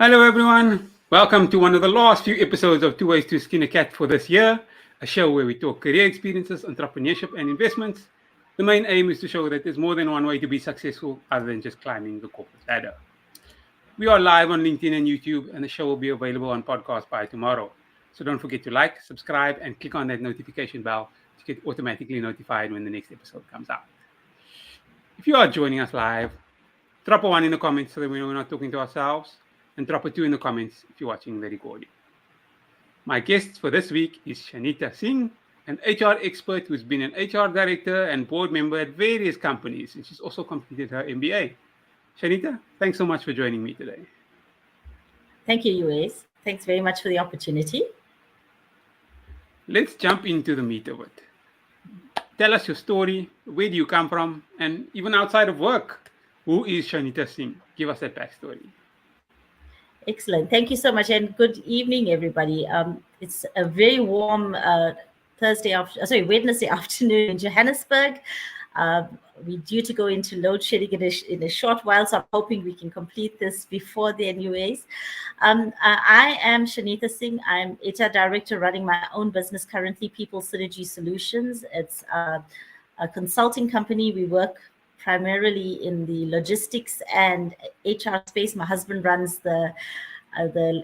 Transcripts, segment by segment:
Hello, everyone. Welcome to one of the last few episodes of Tooways to Skin a Cat for this year, a show where we talk career experiences, entrepreneurship, and investments. The main aim is to show that there's more than one way to be successful other than just climbing the corporate ladder. We are live on LinkedIn and YouTube, and the show will be available on podcast by tomorrow. So don't forget to like, subscribe, and click on that notification bell to get automatically notified when the next episode comes out. If you are joining us live, drop a one in the comments so that we know we're not talking to ourselves, and drop a two in the comments if you're watching the recording. My guest for this week is Shanitha Singh, an HR expert who's been an HR director and board member at various companies, and she's also completed her MBA. Shanitha, thanks so much for joining me today. Thank you, Tooways. Thanks very much for the opportunity. Let's jump into the meat of it. Tell us your story, where do you come from, and even outside of work, who is Shanitha Singh? Give us that backstory. Excellent. Thank you so much, and good evening, everybody. It's a very warm Wednesday afternoon in Johannesburg. We're due to go into load shedding in a short while, so I'm hoping we can complete this before then, anyways. I am Shanitha Singh. I'm HR director running my own business currently, People Synergy Solutions. It's a consulting company. We work primarily in the logistics and HR space. My husband runs the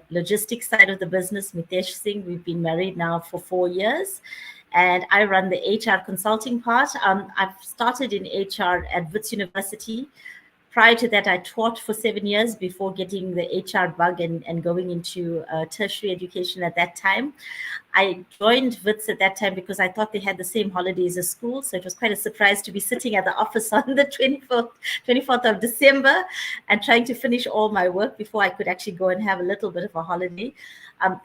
logistics side of the business, Mitesh Singh. We've been married now for 4 years, and I run the HR consulting part. I've started in HR at Wits University. Prior to that, I taught for 7 years before getting the HR bug and going into tertiary education at that time. I joined Wits at that time because I thought they had the same holidays as school. So it was quite a surprise to be sitting at the office on the 24th of December and trying to finish all my work before I could actually go and have a little bit of a holiday.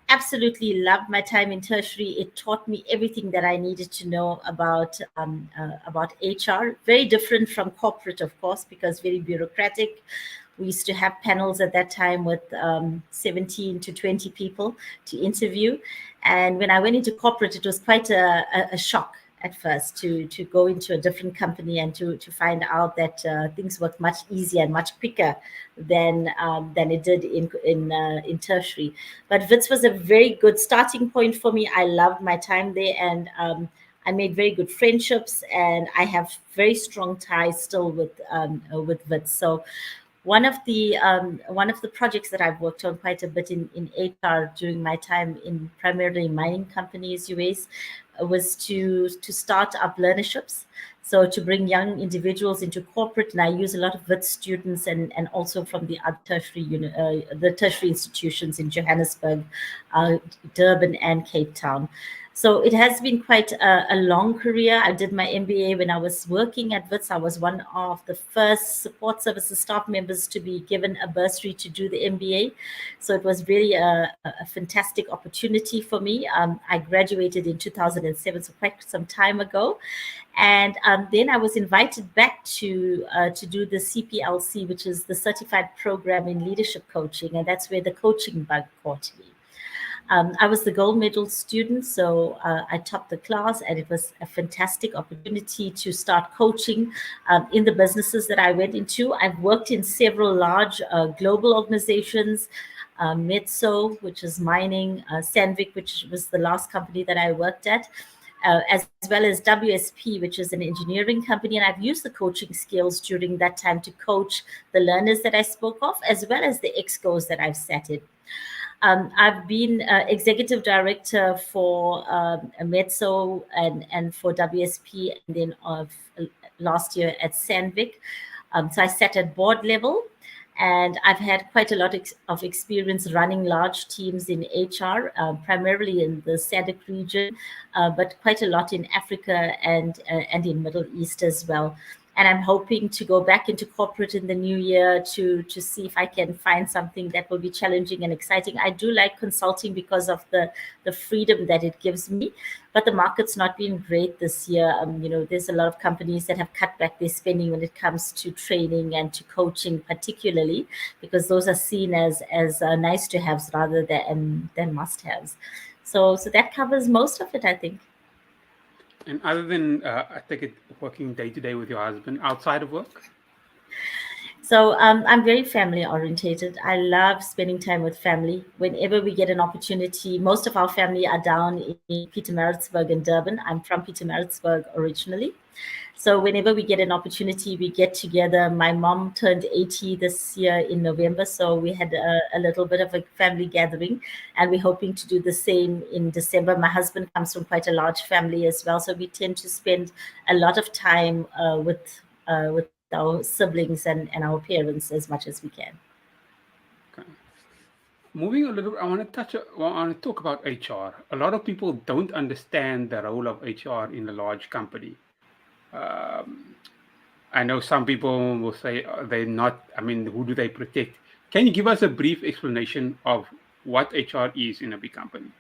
Absolutely loved my time in tertiary. It taught me everything that I needed to know about HR. Very different from corporate, of course, because very bureaucratic. We used to have panels at that time with 17 to 20 people to interview. And when I went into corporate, it was quite a shock at first to go into a different company and to find out that things worked much easier and much quicker than it did in tertiary. But Wits was a very good starting point for me. I loved my time there, and I made very good friendships, and I have very strong ties still with Wits. So one of the projects that I've worked on quite a bit in HR during my time in primarily mining companies, US, was to start up learnerships. So to bring young individuals into corporate, and I use a lot of Wits students and also from the other tertiary institutions in Johannesburg, Durban, and Cape Town. So it has been quite a long career. I did my MBA when I was working at Wits. I was one of the first support services staff members to be given a bursary to do the MBA. So it was really a fantastic opportunity for me. I graduated in 2007, so quite some time ago. And then I was invited back to do the CPLC, which is the Certified Program in Leadership Coaching. And that's where the coaching bug caught me. I was the gold medal student, so I topped the class, and it was a fantastic opportunity to start coaching in the businesses that I went into. I've worked in several large global organizations, Metso, which is mining, Sandvik, which was the last company that I worked at, as well as WSP, which is an engineering company. And I've used the coaching skills during that time to coach the learners that I spoke of, as well as the excos that I've sat in. I've been executive director for Metso and for WSP, and then last year at Sandvik. So I sat at board level, and I've had quite a lot of experience running large teams in HR, primarily in the SADC region, but quite a lot in Africa and in Middle East as well. And I'm hoping to go back into corporate in the new year to see if I can find something that will be challenging and exciting. I do like consulting because of the freedom that it gives me, but the market's not been great this year. There's a lot of companies that have cut back their spending when it comes to training and to coaching, particularly because those are seen as nice to haves rather than must haves. So that covers most of it, I think. And other than, I take it, working day to day with your husband outside of work? So I'm very family orientated. I love spending time with family. Whenever we get an opportunity, most of our family are down in Pietermaritzburg and Durban. I'm from Pietermaritzburg originally. So whenever we get an opportunity, we get together. My mom turned 80 this year in November, so we had a little bit of a family gathering, and we're hoping to do the same in December. My husband comes from quite a large family as well, so we tend to spend a lot of time with our siblings and our parents as much as we can. Okay. Moving a little, I want to I want to talk about HR. A lot of people don't understand the role of HR in a large company. Um, I know some people will say they're not, I mean, who do they protect? Can you give us a brief explanation of what HR is in a big company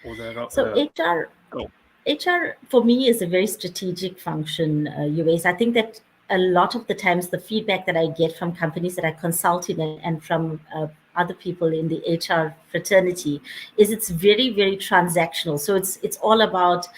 or So the goal? HR for me is a very strategic function, UAs. I think that a lot of the times the feedback that I get from companies that I consult in and from other people in the HR fraternity is it's very, very transactional. So it's all about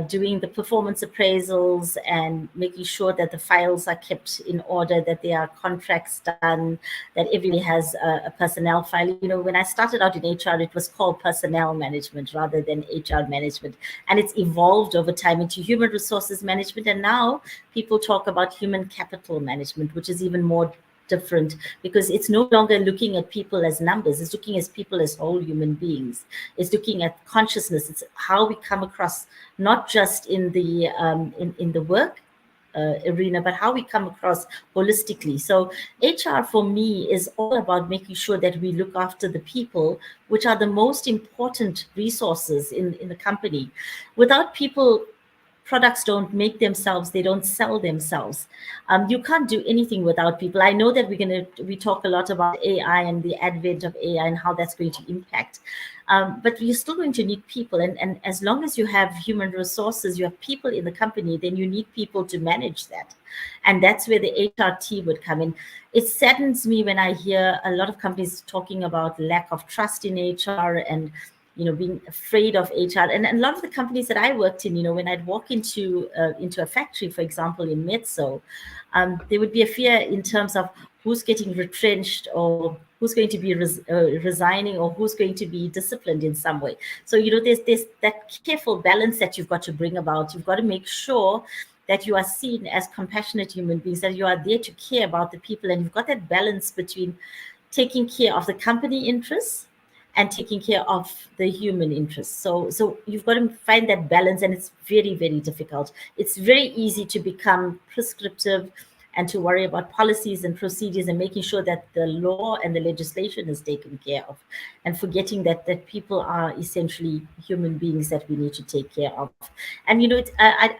doing the performance appraisals and making sure that the files are kept in order, that there are contracts done, that everybody has a personnel file. You know, when I started out in HR, it was called personnel management rather than HR management. And it's evolved over time into human resources management. And now people talk about human capital management, which is even more different because it's no longer looking at people as numbers. It's looking at people as whole human beings. It's looking at consciousness. It's how we come across, not just in the work arena, but how we come across holistically. So HR for me is all about making sure that we look after the people, which are the most important resources in the company. Without people, products don't make themselves, they don't sell themselves. You can't do anything without people. I know that we talk a lot about AI and the advent of AI and how that's going to impact, but you're still going to need people, and as long as you have human resources, you have people in the company, then you need people to manage that. And that's where the HR team would come in. It saddens me when I hear a lot of companies talking about lack of trust in HR and being afraid of HR. And a lot of the companies that I worked in, when I'd walk into a factory, for example, in Metso, there would be a fear in terms of who's getting retrenched or who's going to be resigning or who's going to be disciplined in some way. So, there's that careful balance that you've got to bring about. You've got to make sure that you are seen as compassionate human beings, that you are there to care about the people. And you've got that balance between taking care of the company interests and taking care of the human interests. So you've got to find that balance, and it's very, very difficult. It's very easy to become prescriptive and to worry about policies and procedures and making sure that the law and the legislation is taken care of, and forgetting that people are essentially human beings that we need to take care of. And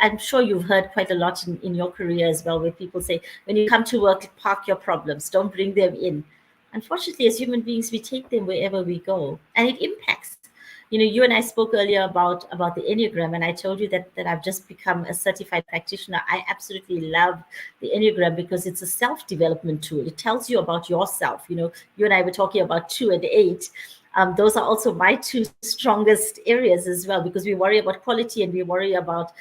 I'm sure you've heard quite a lot in your career as well, where people say, when you come to work, park your problems, don't bring them in. Unfortunately, as human beings, we take them wherever we go, and it impacts. You and I spoke earlier about the Enneagram, and I told you that I've just become a certified practitioner. I absolutely love the Enneagram because it's a self-development tool. It tells you about yourself. You and I were talking about 2 and 8. Those are also my 2 strongest areas as well, because we worry about quality and we worry about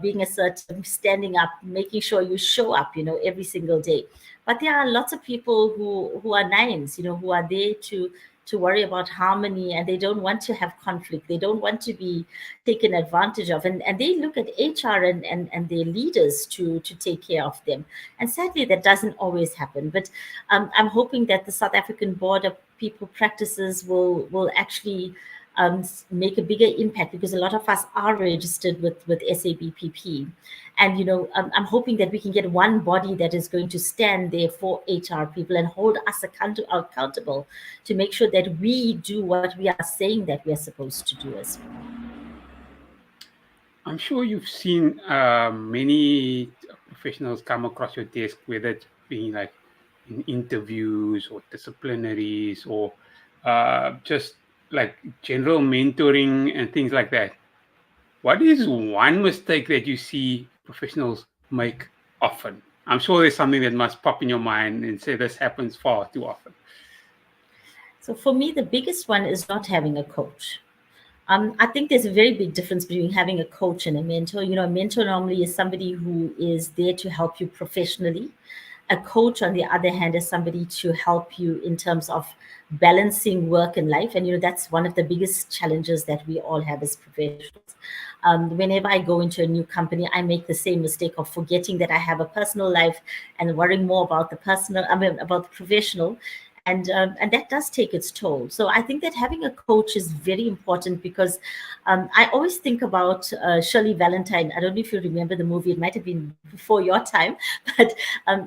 being assertive, standing up, making sure you show up, every single day. But there are lots of people who are 9s, who are there to worry about harmony, and they don't want to have conflict. They don't want to be taken advantage of. And they look at HR and their leaders to take care of them. And sadly, that doesn't always happen. But I'm hoping that the South African Board of People Practices will actually make a bigger impact, because a lot of us are registered with SABPP. And I'm hoping that we can get one body that is going to stand there for HR people and hold us accountable to make sure that we do what we are saying that we are supposed to do as well. I'm sure you've seen many professionals come across your desk, whether it's being like in interviews or disciplinaries or just like general mentoring and things like that. What is one mistake that you see professionals make often? I'm sure there's something that must pop in your mind and say this happens far too often. So for me, the biggest one is not having a coach. I think there's a very big difference between having a coach and a mentor. A mentor normally is somebody who is there to help you professionally. A coach, on the other hand, is somebody to help you in terms of balancing work and life. And that's one of the biggest challenges that we all have as professionals. Whenever I go into a new company, I make the same mistake of forgetting that I have a personal life and worrying more about the personal, about the professional, and that does take its toll. So I think that having a coach is very important, because I always think about Shirley Valentine. I don't know if you remember the movie. It might have been before your time, but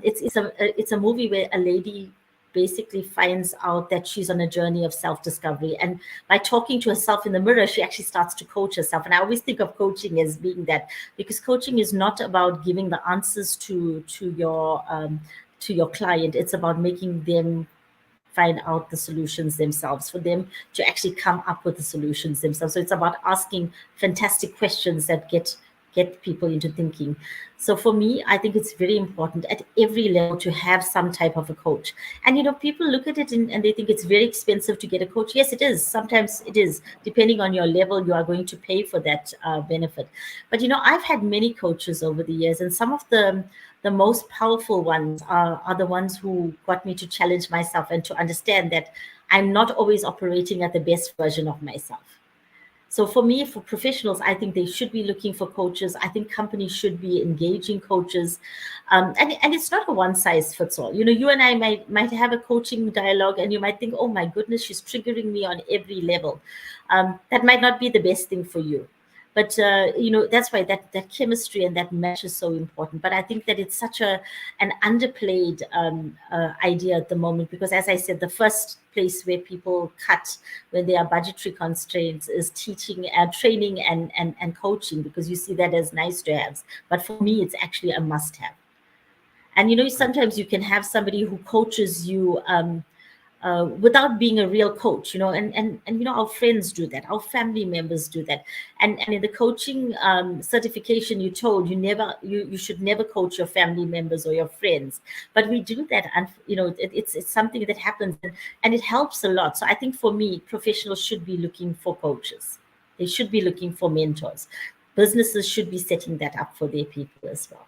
it's a movie where a lady basically finds out that she's on a journey of self-discovery, and by talking to herself in the mirror, she actually starts to coach herself. And I always think of coaching as being that, because coaching is not about giving the answers to your client. It's about making them find out the solutions themselves, for them to actually come up with the solutions themselves. So it's about asking fantastic questions that get people into thinking. So for me, I think it's very important at every level to have some type of a coach. And people look at it and they think it's very expensive to get a coach. Yes, it is. Sometimes it is. Depending on your level, you are going to pay for that benefit. But I've had many coaches over the years, and some of the most powerful ones are the ones who got me to challenge myself and to understand that I'm not always operating at the best version of myself. So for me, for professionals, I think they should be looking for coaches. I think companies should be engaging coaches. And it's not a one size fits all. You and I might have a coaching dialogue and you might think, oh my goodness, she's triggering me on every level. That might not be the best thing for you. But that's why that chemistry and that match is so important. But I think that it's such an underplayed idea at the moment, because as I said, the first place where people cut when there are budgetary constraints is teaching and training and coaching, because you see that as nice to haves. But for me, it's actually a must have. And sometimes you can have somebody who coaches you without being a real coach, and our friends do that, our family members do that, and in the coaching certification, you're told you should never coach your family members or your friends, but we do that, and it's something that happens, and it helps a lot. So I think for me, professionals should be looking for coaches. They should be looking for mentors. Businesses should be setting that up for their people as well.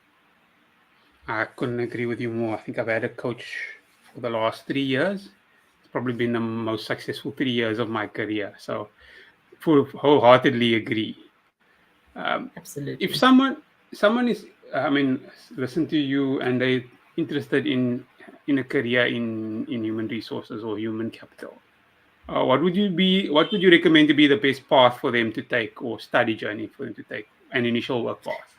I couldn't agree with you more. I think I've had a coach for the last 3 years. Probably been the most successful 3 years of my career. So wholeheartedly agree. Absolutely. If someone is, listen to you and they're interested in a career in human resources or human capital, what would you recommend to be the best path for them to take, or study journey for them to take, an initial work path?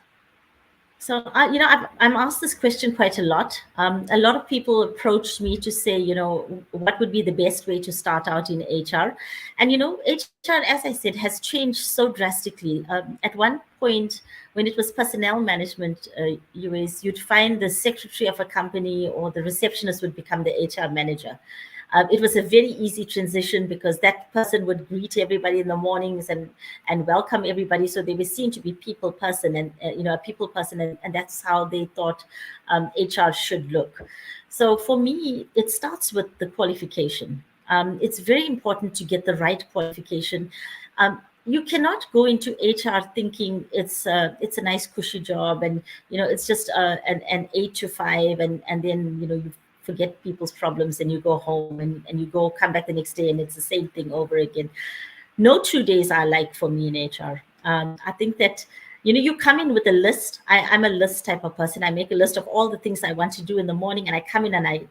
So, I'm asked this question quite a lot. A lot of people approach me to say, what would be the best way to start out in HR? And, HR, as I said, has changed so drastically. At one point, when it was personnel management, you'd find the secretary of a company or the receptionist would become the HR manager. It was a very easy transition, because that person would greet everybody in the mornings and welcome everybody. So they were seen to be people person and a people person, and that's how they thought HR should look. So for me, it starts with the qualification. It's very important to get the right qualification. You cannot go into HR thinking it's a nice cushy job, and it's just an 8 to 5, and then you forget people's problems and you go home and you come back the next day and it's the same thing over again. No 2 days are alike for me in HR. I think that you come in with a list. I'm a list type of person. I make a list of all the things I want to do in the morning, and I come in and I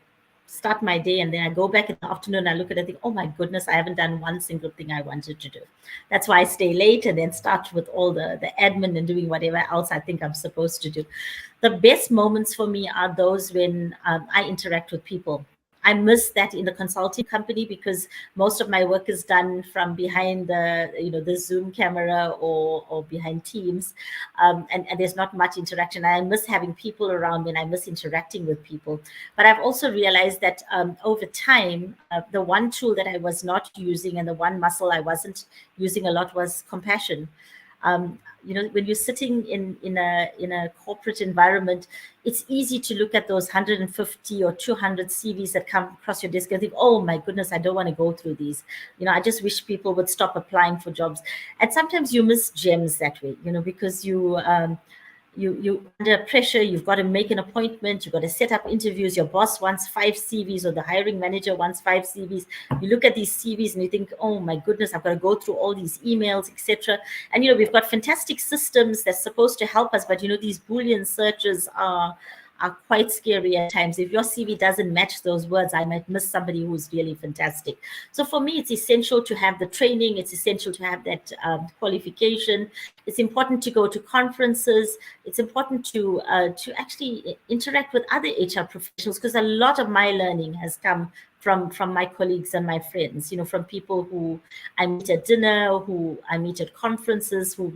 start my day, and then I go back in the afternoon, I look at it and think, oh my goodness, I haven't done one single thing I wanted to do. That's why I stay late and then start with all the admin and doing whatever else I think I'm supposed to do. The best moments for me are those when I interact with people. I miss that in the consulting company, because most of my work is done from behind the Zoom camera or behind Teams, and there's not much interaction. I miss having people around me, and I miss interacting with people. But I've also realized that over time, the one tool that I was not using and the one muscle I wasn't using a lot was compassion. When you're sitting in a corporate environment, it's easy to look at those 150 or 200 CVs that come across your desk and think, oh my goodness, I don't want to go through these. I just wish people would stop applying for jobs. And sometimes you miss gems that way, because you under pressure, you've got to make an appointment, you've got to set up interviews, your boss wants 5 CVs or the hiring manager wants 5 CVs. You look at these CVs and you think, oh my goodness, I've got to go through all these emails, etc. And we've got fantastic systems that's supposed to help us, but these Boolean searches are quite scary at times. If your CV doesn't match those words, I might miss somebody who's really fantastic. So for me, it's essential to have the training. It's essential to have that qualification. It's important to go to conferences. It's important to actually interact with other HR professionals, because a lot of my learning has come from my colleagues and my friends, from people who I meet at dinner, who I meet at conferences, who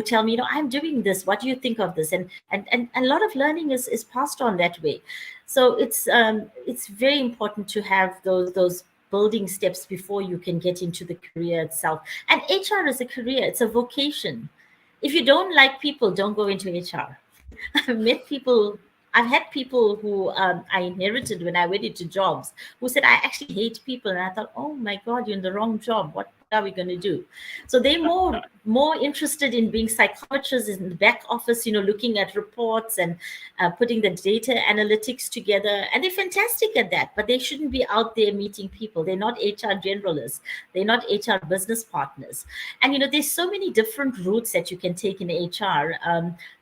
tell me, I'm doing this. What do you think of this? And a lot of learning is passed on that way. So it's very important to have those building steps before you can get into the career itself. And HR is a career, it's a vocation. If you don't like people, don't go into HR. I've had people who I inherited when I went into jobs who said, I actually hate people. And I thought, oh my God, you're in the wrong job. What are we going to do? So they're more interested in being psychometrists in the back office, looking at reports and putting the data analytics together. And they're fantastic at that, but they shouldn't be out there meeting people. They're not HR generalists. They're not HR business partners. And, there's so many different routes that you can take in HR.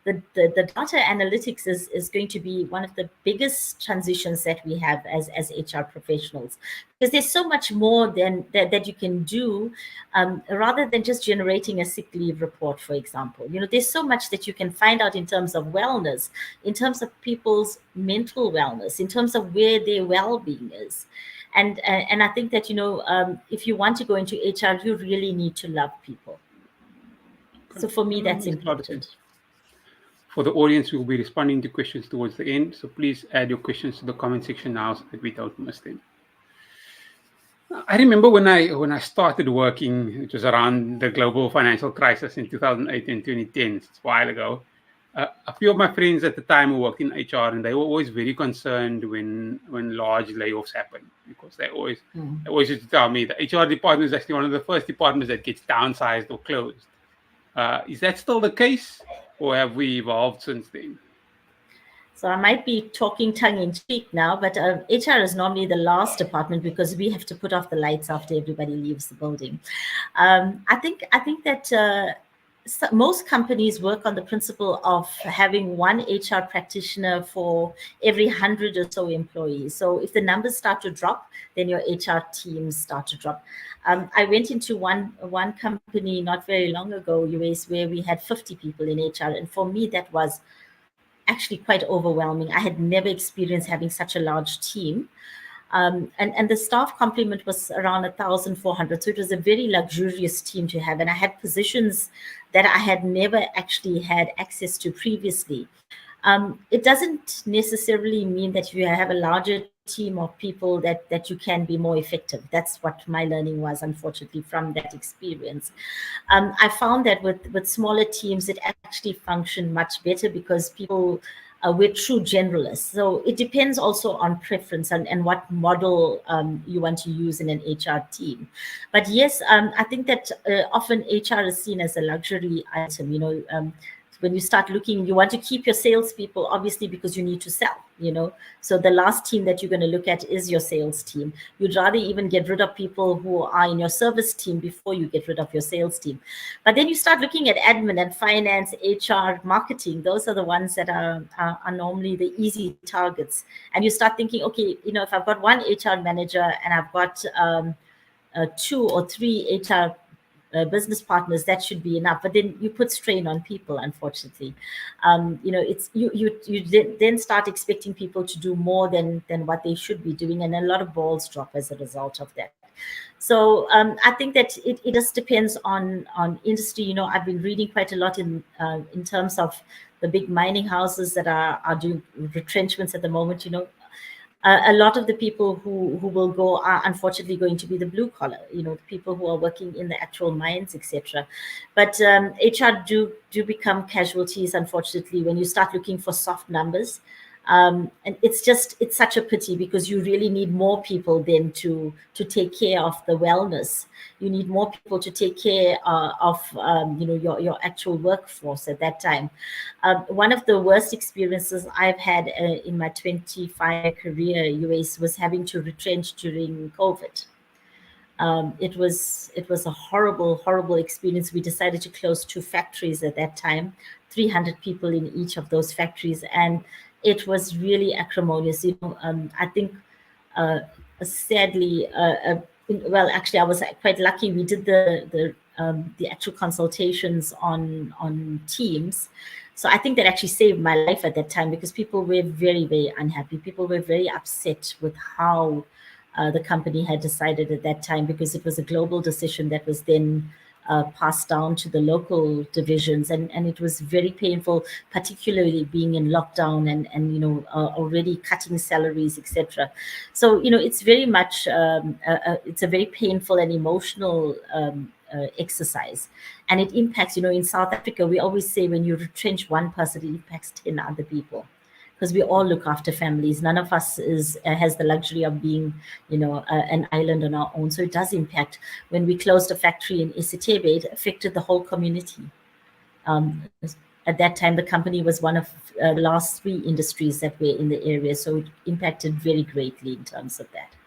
The data analytics is going to be one of the biggest transitions that we have as HR professionals, because there's so much more that you can do rather than just generating a sick leave report, for example. There's so much that you can find out in terms of wellness, in terms of people's mental wellness, in terms of where their well-being is. And I think that, if you want to go into HR, you really need to love people. So for me, that's important. For the audience, we will be responding to questions towards the end. So please add your questions to the comment section now so that we don't miss them. I remember when I started working, it was around the global financial crisis in 2008 and 2010, it's a while ago. A few of my friends at the time who worked in HR, and they were always very concerned when large layoffs happen, because they always used to tell me the HR department is actually one of the first departments that gets downsized or closed. Is that still the case, or have we evolved since then? So I might be talking tongue-in-cheek now, but HR is normally the last department because we have to put off the lights after everybody leaves the building. I think that most companies work on the principle of having one HR practitioner for every 100 or so employees. So if the numbers start to drop, then your HR teams start to drop. I went into one company not very long ago, US, where we had 50 people in HR. And for me, that was actually quite overwhelming. I had never experienced having such a large team. And the staff complement was around 1,400. So it was a very luxurious team to have. And I had positions that I had never actually had access to previously. It doesn't necessarily mean that you have a larger team of people that you can be more effective. That's what my learning was, unfortunately, from that experience. I found that with smaller teams, it actually functioned much better because people we're true generalists. So it depends also on preference and what model you want to use in an HR team. But yes, I think that often HR is seen as a luxury item. When you start looking, you want to keep your salespeople, obviously, because you need to sell, So the last team that you're going to look at is your sales team. You'd rather even get rid of people who are in your service team before you get rid of your sales team. But then you start looking at admin and finance, HR, marketing. Those are the ones that are normally the easy targets. And you start thinking, okay, if I've got one HR manager and I've got 2 or 3 HR business partners, that should be enough. But then you put strain on people, unfortunately. It's you then start expecting people to do more than what they should be doing, and a lot of balls drop as a result of that. So I think that it just depends on industry. I've been reading quite a lot in terms of the big mining houses that are doing retrenchments at the moment. A lot of the people who will go are unfortunately going to be the blue collar, the people who are working in the actual mines, etc. But HR do become casualties, unfortunately, when you start looking for soft numbers. And it's such a pity, because you really need more people then to take care of the wellness. You need more people to take care of your actual workforce at that time. One of the worst experiences I've had in my 25-year career, US, was having to retrench during COVID. It was a horrible experience. We decided to close 2 factories at that time, 300 people in each of those factories, and it was really acrimonious. I think, uh, sadly, well, actually, I was quite lucky. We did the actual consultations on Teams. So I think that actually saved my life at that time, because people were very unhappy. People were very upset with how the company had decided at that time, because it was a global decision that was then passed down to the local divisions, and it was very painful, particularly being in lockdown and already cutting salaries, etc. So it's very much it's a very painful and emotional exercise, and it impacts. In South Africa, we always say, when you retrench one person, it impacts 10 other people, because we all look after families. None of us has the luxury of being, an island on our own. So it does impact. When we closed a factory in Isitebe, it affected the whole community. Um, at that time, the company was one of the last 3 industries that were in the area, so it impacted very greatly in terms of that.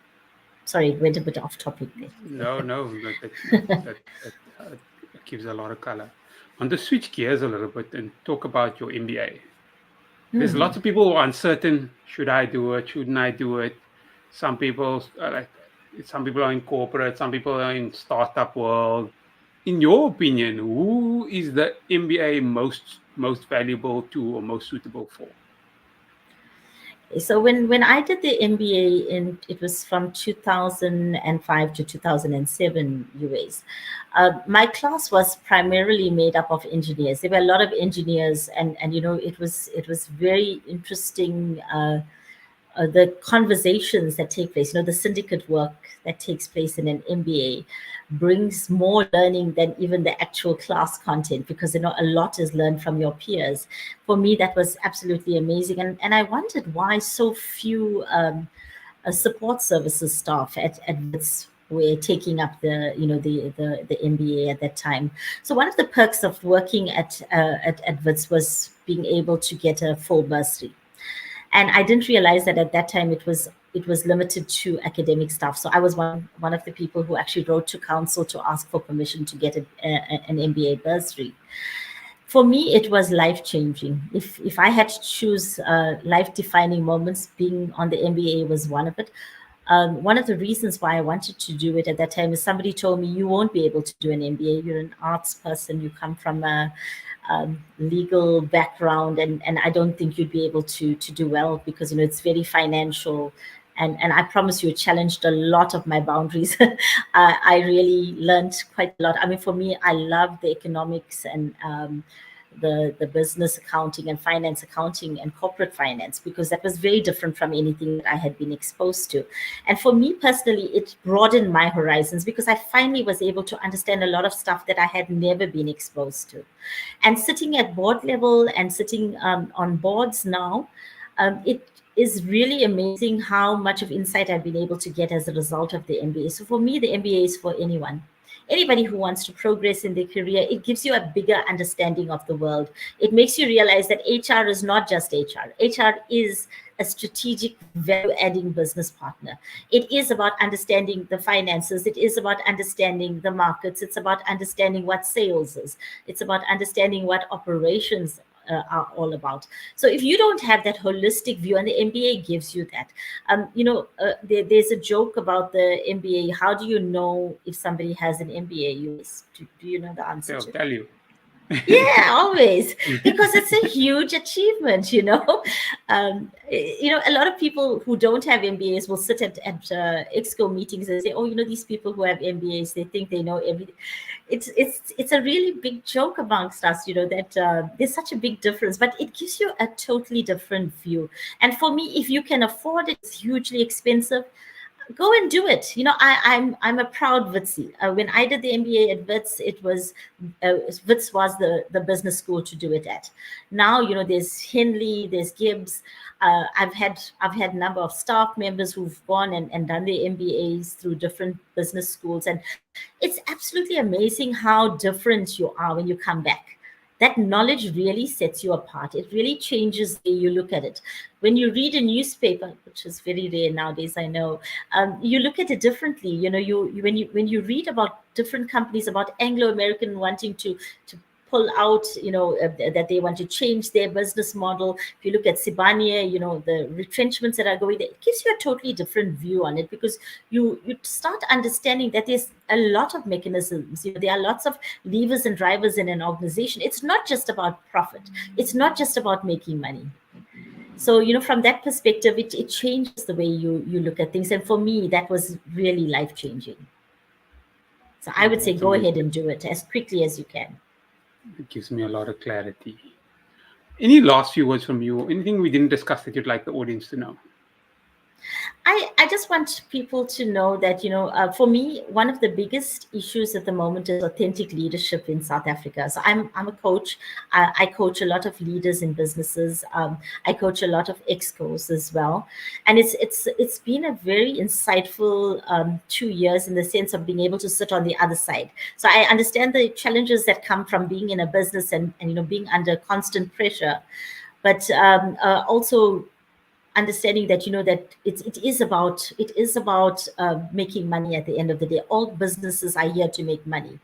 Sorry, it went a bit off topic there. No, that gives a lot of color. I want to switch gears a little bit and talk about your MBA. There's lots of people who are uncertain. Should I do it? Shouldn't I do it? Some people some people are in corporate, some people are in startup world. In your opinion, who is the MBA most valuable to or most suitable for? So when I did the MBA, it was from 2005 to 2007 US. My class was primarily made up of engineers. There were a lot of engineers, and it was very interesting. The conversations that take place, the syndicate work that takes place in an MBA brings more learning than even the actual class content, because a lot is learned from your peers. For me, that was absolutely amazing, and I wondered why so few support services staff at WITS were taking up the MBA at that time. So one of the perks of working at WITS was being able to get a full bursary. And I didn't realize that at that time it was limited to academic staff. So I was one of the people who actually wrote to council to ask for permission to get an MBA bursary. For me, it was life changing. If I had to choose life defining moments, being on the MBA was one of it. One of the reasons why I wanted to do it at that time is somebody told me, you won't be able to do an MBA. You're an arts person. You come from a legal background, and I don't think you'd be able to do well, because it's very financial. And I promise you, it challenged a lot of my boundaries. I really learned quite a lot. I mean, for me, I love the economics and the business accounting and finance accounting and corporate finance, because that was very different from anything that I had been exposed to. And for me personally, it broadened my horizons, because I finally was able to understand a lot of stuff that I had never been exposed to. And sitting at board level and sitting on boards now, it is really amazing how much of insight I've been able to get as a result of the MBA. So for me, the MBA is for anybody who wants to progress in their career. It gives you a bigger understanding of the world. It makes you realize that HR is not just HR. HR is a strategic value-adding business partner. It is about understanding the finances. It is about understanding the markets. It's about understanding what sales is. It's about understanding what operations are all about. So if you don't have that holistic view, and the MBA gives you that, there's a joke about the MBA. How do you know if somebody has an MBA? Do you know the answer? They'll tell you. Yeah, always, because it's a huge achievement. A lot of people who don't have MBAs will sit at exco meetings and say, oh, these people who have MBAs, they think they know everything. It's a really big joke amongst us, that there's such a big difference, but it gives you a totally different view. And for me, if you can afford it, it's hugely expensive. go and do it. I'm a proud Witsi. When I did the MBA at Wits, it was Wits was the business school to do it at. Now there's Henley, there's Gibbs. I've had a number of staff members who've gone and done their MBAs through different business schools, and it's absolutely amazing how different you are when you come back. That knowledge really sets you apart. It really changes the way you look at it. When you read a newspaper, which is very rare nowadays, I know, you look at it differently. When you read about different companies, about Anglo American wanting to pull out, that they want to change their business model. If you look at Sibanye, the retrenchments that are going there, it gives you a totally different view on it, because you start understanding that there's a lot of mechanisms. There are lots of levers and drivers in an organization. It's not just about profit. It's not just about making money. So from that perspective, it changes the way you look at things, and for me that was really life changing. So I would say go ahead and do it as quickly as you can. It gives me a lot of clarity. Any last few words from you? Anything we didn't discuss that you'd like the audience to know? I just want people to know that, for me, one of the biggest issues at the moment is authentic leadership in South Africa. So I'm a coach. I coach a lot of leaders in businesses. I coach a lot of excos as well. And it's been a very insightful 2 years, in the sense of being able to sit on the other side. So I understand the challenges that come from being in a business and being under constant pressure, but also understanding that that it is about making money at the end of the day. All businesses are here to make money,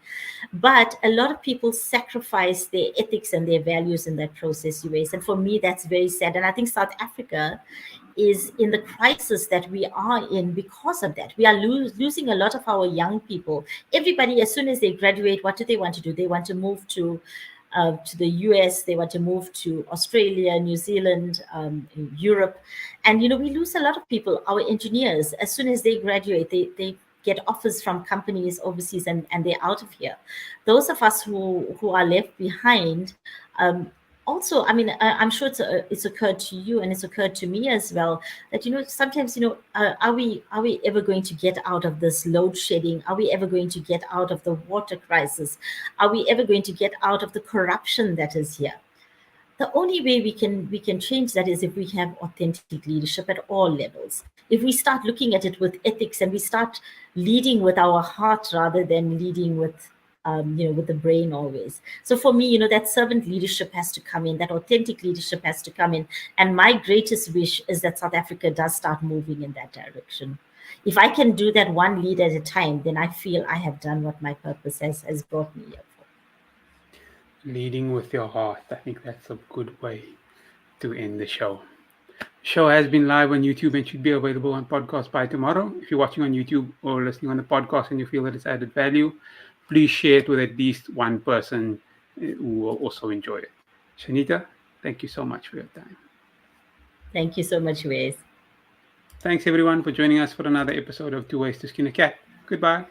but a lot of people sacrifice their ethics and their values in that process, Tooways. And for me, that's very sad. And I think South Africa is in the crisis that we are in because of that. We are losing a lot of our young people. Everybody, as soon as they graduate, what do they want to do? They want to move to the US, they want to move to Australia, New Zealand, Europe. And, we lose a lot of people. Our engineers, as soon as they graduate, they get offers from companies overseas, and they're out of here. Those of us who are left behind, also, I mean, I'm sure it's occurred to you, and it's occurred to me as well, that sometimes, are we ever going to get out of this load shedding? Are we ever going to get out of the water crisis? Are we ever going to get out of the corruption that is here? The only way we can change that is if we have authentic leadership at all levels. If we start looking at it with ethics, and we start leading with our heart rather than leading with the brain always. So for me, that servant leadership has to come in, that authentic leadership has to come in. And my greatest wish is that South Africa does start moving in that direction. If I can do that one lead at a time, then I feel I have done what my purpose has brought me here for. Leading with your heart. I think that's a good way to end the show. The show has been live on YouTube and should be available on podcast by tomorrow. If you're watching on YouTube or listening on the podcast and you feel that it's added value, please share it with at least one person who will also enjoy it. Shanitha, thank you so much for your time. Thank you so much, Tooways. Thanks everyone for joining us for another episode of 2 Ways to Skin a Cat. Goodbye.